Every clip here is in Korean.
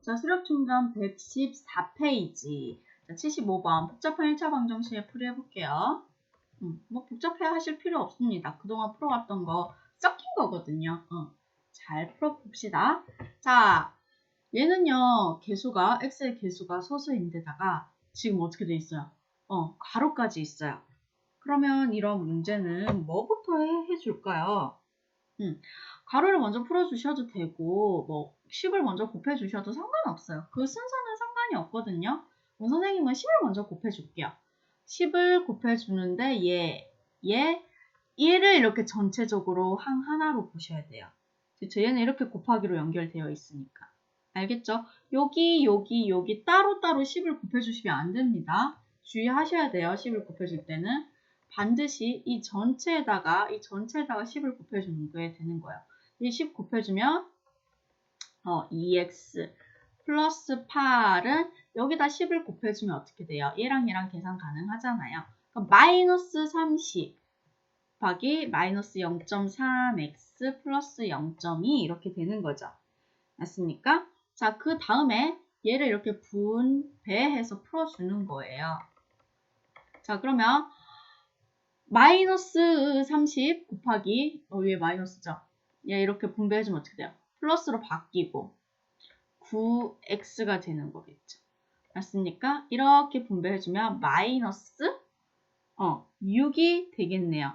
자, 수력 충전 114페이지. 자, 75번. 복잡한 1차 방정식에 풀이해볼게요. 뭐 복잡해 하실 필요 없습니다. 그동안 풀어왔던 거 섞인 거거든요. 잘 풀어봅시다. 자, 얘는요, 개수가, x의 개수가 소수인데다가 지금 어떻게 돼 있어요? 가로까지 있어요. 그러면 이런 문제는 뭐부터 해줄까요? 가로를 먼저 풀어주셔도 되고 뭐 10을 먼저 곱해주셔도 상관없어요. 그 순서는 상관이 없거든요. 선생님은 10을 먼저 곱해줄게요. 10을 곱해주는데 얘를 이렇게 전체적으로 하나로 보셔야 돼요. 그쵸? 얘는 이렇게 곱하기로 연결되어 있으니까. 알겠죠? 여기 따로따로 10을 곱해주시면 안 됩니다. 주의하셔야 돼요. 10을 곱해줄 때는. 반드시 이 전체에다가 10을 곱해주는 게 되는 거예요. 이 10 곱해주면 2x 플러스 8은 여기다 10을 곱해주면 어떻게 돼요? 얘랑 계산 가능하잖아요. 그럼 마이너스 30 곱하기 마이너스 0.3x 플러스 0.2 이렇게 되는 거죠. 맞습니까? 자, 그 다음에 얘를 이렇게 분배해서 풀어주는 거예요. 자, 그러면 마이너스 30 곱하기 위에 마이너스죠. 얘 이렇게 분배해주면 어떻게 돼요? 플러스로 바뀌고 9x가 되는 거겠죠. 맞습니까? 이렇게 분배해주면 마이너스 6이 되겠네요.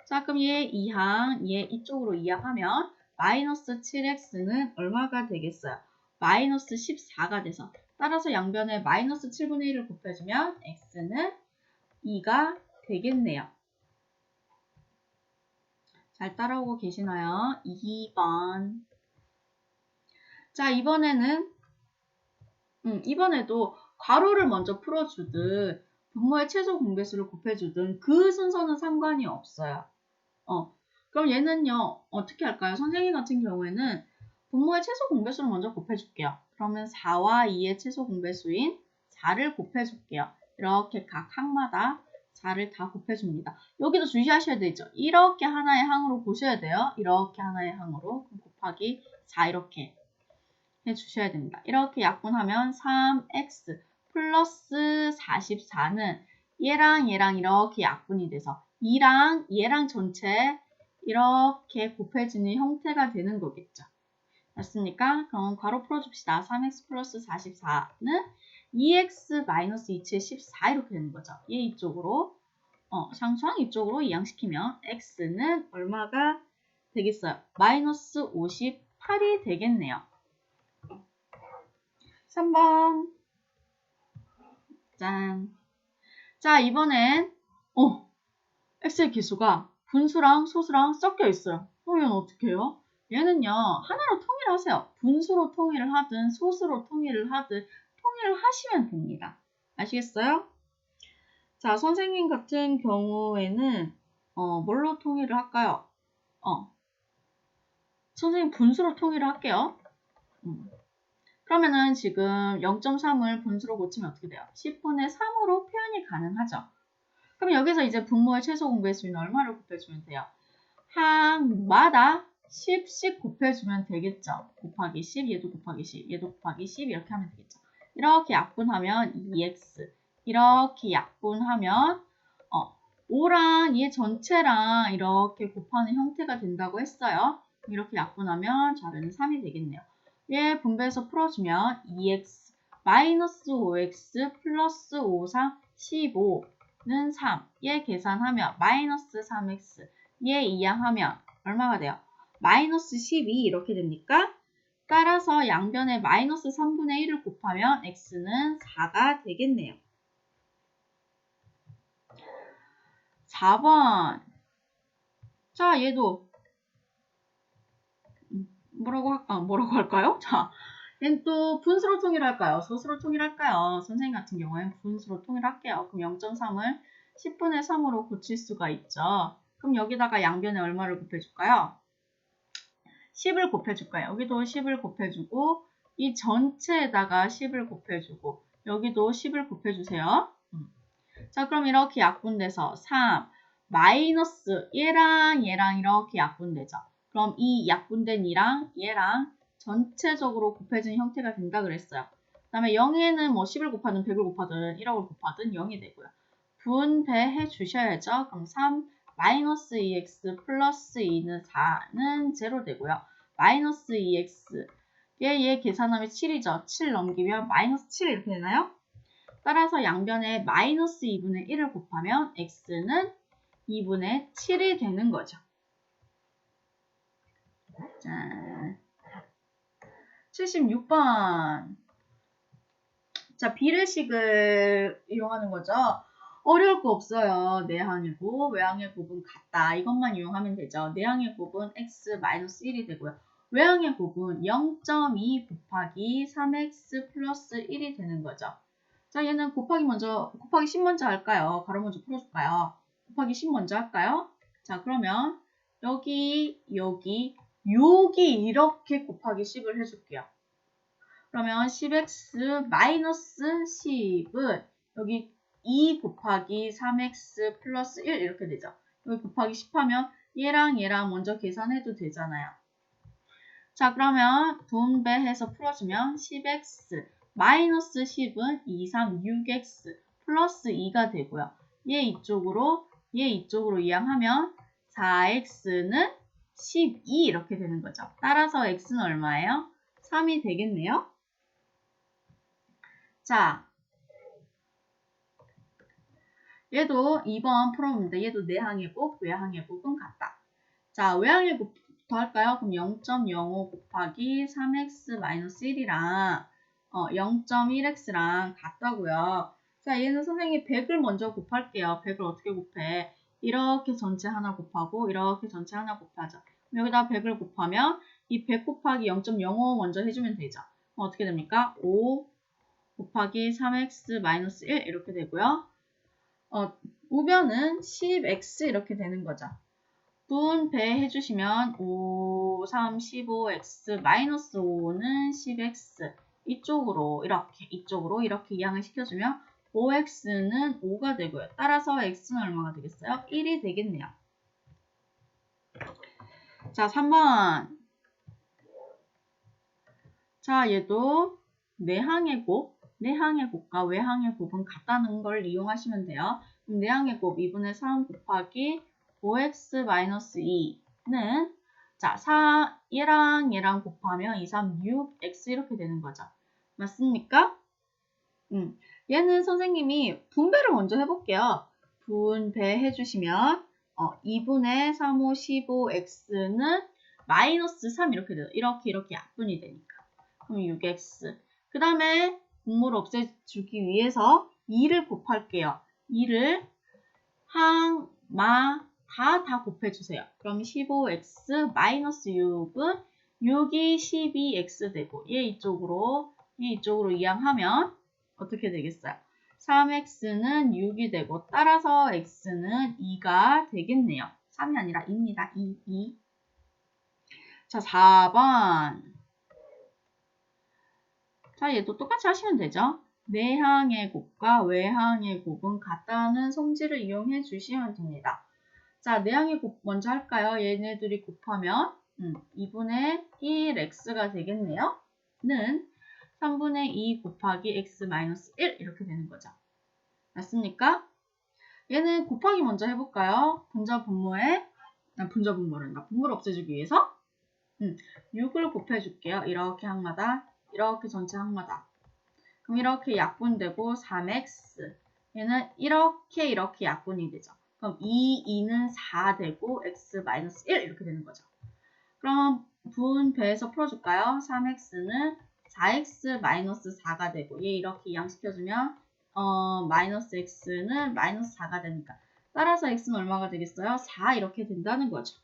자, 그럼 얘 이쪽으로 이항하면 마이너스 7x는 얼마가 되겠어요? 마이너스 14가 돼서 따라서 양변에 마이너스 7분의 1을 곱해주면 x는 2가 되겠네요. 잘 따라오고 계시나요? 2번. 자, 이번에도 괄호를 먼저 풀어주든 분모의 최소 공배수를 곱해주든 그 순서는 상관이 없어요. 그럼 얘는요, 어떻게 할까요? 선생님 같은 경우에는 분모의 최소 공배수를 먼저 곱해줄게요. 그러면 4와 2의 최소 공배수인 4를 곱해줄게요. 이렇게 각 항마다 4를 다 곱해줍니다. 여기도 주의하셔야 되죠. 이렇게 하나의 항으로 보셔야 돼요. 이렇게 하나의 항으로 곱하기 4 이렇게 해주셔야 됩니다. 이렇게 약분하면 3x 플러스 44는 얘랑 이렇게 약분이 돼서 2랑 얘랑 전체 이렇게 곱해지는 형태가 되는 거겠죠. 맞습니까? 그럼 괄호 풀어줍시다. 3x 플러스 44는 2x 마이너스 2치의 14 이렇게 되는 거죠. 얘 이쪽으로 상수항 이쪽으로 이항시키면 x는 얼마가 되겠어요? 마이너스 58이 되겠네요. 3번. 짠. 자, 이번엔 x의 기수가 분수랑 소수랑 섞여 있어요. 그러면 어떻게 해요? 얘는요, 하나로 통일하세요. 분수로 통일을 하든 소수로 통일을 하든 통일을 하시면 됩니다. 아시겠어요? 자, 선생님 같은 경우에는 뭘로 통일을 할까요? 선생님 분수로 통일을 할게요. 그러면은 지금 0.3을 분수로 고치면 어떻게 돼요? 10분의 3으로 표현이 가능하죠. 그럼 여기서 이제 분모의 최소 공배수인 얼마를 곱해주면 돼요? 항마다 10씩 곱해주면 되겠죠. 곱하기 10, 얘도 곱하기 10, 얘도 곱하기 10 이렇게 하면 되겠죠. 이렇게 약분하면 2x 이렇게 약분하면 5랑 얘 전체랑 이렇게 곱하는 형태가 된다고 했어요. 이렇게 약분하면 자료는 3이 되겠네요. 얘 분배해서 풀어주면 2x 마이너스 5x 플러스 5, 3, 15는 3. 얘 계산하면 마이너스 3x. 얘 이항하면 얼마가 돼요? 마이너스 12 이렇게 됩니까? 따라서 양변에 마이너스 3분의 1을 곱하면 x는 4가 되겠네요. 4번. 자, 얘도 뭐라고 할까요? 자, 얘는 또 분수로 통일할까요? 소수로 통일할까요? 선생님 같은 경우에는 분수로 통일할게요. 그럼 0.3을 10분의 3으로 고칠 수가 있죠. 그럼 여기다가 양변에 얼마를 곱해줄까요? 10을 곱해줄까요? 여기도 10을 곱해주고 이 전체에다가 10을 곱해주고 여기도 10을 곱해주세요. 자, 그럼 이렇게 약분돼서 3 마이너스 얘랑 이렇게 약분되죠. 그럼 이 약분된 이랑 얘랑 전체적으로 곱해진 형태가 된다 그랬어요. 그 다음에 0에는 뭐 10을 곱하든 100을 곱하든 1억을 곱하든 0이 되고요. 분배해 주셔야죠. 그럼 3 마이너스 2x 플러스 2는 4는 0 되고요. 마이너스 2x 얘 계산하면 7이죠. 7 넘기면 마이너스 7 이렇게 되나요? 따라서 양변에 마이너스 2분의 1을 곱하면 x는 2분의 7이 되는 거죠. 자, 76번. 자, 비례식을 이용하는 거죠. 어려울 거 없어요. 내항의 곱, 외항의 곱은 같다. 이것만 이용하면 되죠. 내항의 곱은 x-1이 되고요. 외항의 곱은 0.2 곱하기 3x 플러스 1이 되는 거죠. 자, 얘는 곱하기 10 먼저 할까요? 가로 먼저 풀어줄까요? 곱하기 10 먼저 할까요? 자, 그러면 여기 이렇게 곱하기 10을 해줄게요. 그러면 10x 마이너스 10은 여기 2 곱하기 3x 플러스 1 이렇게 되죠. 여기 곱하기 10 하면 얘랑 먼저 계산해도 되잖아요. 자, 그러면 분배해서 풀어주면 10x 마이너스 10은 2, 3, 6x 플러스 2가 되고요. 얘 이쪽으로 이항하면 4x는 12 이렇게 되는 거죠. 따라서 x는 얼마예요? 3이 되겠네요. 자, 얘도 2번 풀어봅니다. 얘도 내항의 곱, 외항의 곱은 같다. 자, 외항의 곱부터 할까요? 그럼 0.05 곱하기 3x-1이랑 0.1x랑 같다고요. 자, 얘는 선생님이 100을 먼저 곱할게요. 100을 어떻게 곱해? 이렇게 전체 하나 곱하고 이렇게 전체 하나 곱하죠. 여기다 100을 곱하면 이 100 곱하기 0.05 먼저 해주면 되죠. 어떻게 됩니까? 5 곱하기 3x-1 이렇게 되고요. 우변은 10x 이렇게 되는 거죠. 분배해 주시면 5, 3, 15x 마이너스 5는 10x 이쪽으로 이렇게 이항을 시켜주면 5x는 5가 되고요. 따라서 x는 얼마가 되겠어요? 1이 되겠네요. 자, 3번. 자, 얘도 내항의 곱과 외항의 곱은 같다는 걸 이용하시면 돼요. 그럼 내항의 곱 2분의 3 곱하기 5x-2는 자, 얘랑 곱하면 2, 3, 6x 이렇게 되는 거죠. 맞습니까? 얘는 선생님이 분배를 먼저 해볼게요. 분배해 주시면 2분의 3, 5, 15x는 마이너스 3 이렇게 돼요. 이렇게 약분이 되니까. 그럼 6x. 그 다음에 분모를 없애주기 위해서 2를 곱할게요. 2를 항마 다 곱해주세요. 그럼 15x 마이너스 6은 6이 12x 되고 얘 이쪽으로 이항하면 어떻게 되겠어요? 3x는 6이 되고 따라서 x는 2가 되겠네요. 3이 아니라 2입니다. 2. 자, 4번. 자, 얘도 똑같이 하시면 되죠. 내항의 곱과 외항의 곱은 같다는 성질을 이용해 주시면 됩니다. 자, 내항의 곱 먼저 할까요? 얘네들이 곱하면 2분의 1x가 되겠네요. 는 3분의 2 곱하기 x-1 이렇게 되는 거죠. 맞습니까? 얘는 곱하기 먼저 해볼까요? 분모를 없애주기 위해서 6을 곱해줄게요. 이렇게 항마다, 이렇게 전체 항마다. 그럼 이렇게 약분되고 3x. 얘는 이렇게 약분이 되죠. 그럼 2는 4 되고 x-1 이렇게 되는 거죠. 그럼 분배해서 풀어줄까요? 3x는 4x-4가 되고 얘 이렇게 이항시켜주면 마이너스 x는 마이너스 4가 되니까 따라서 x는 얼마가 되겠어요? 4 이렇게 된다는 거죠.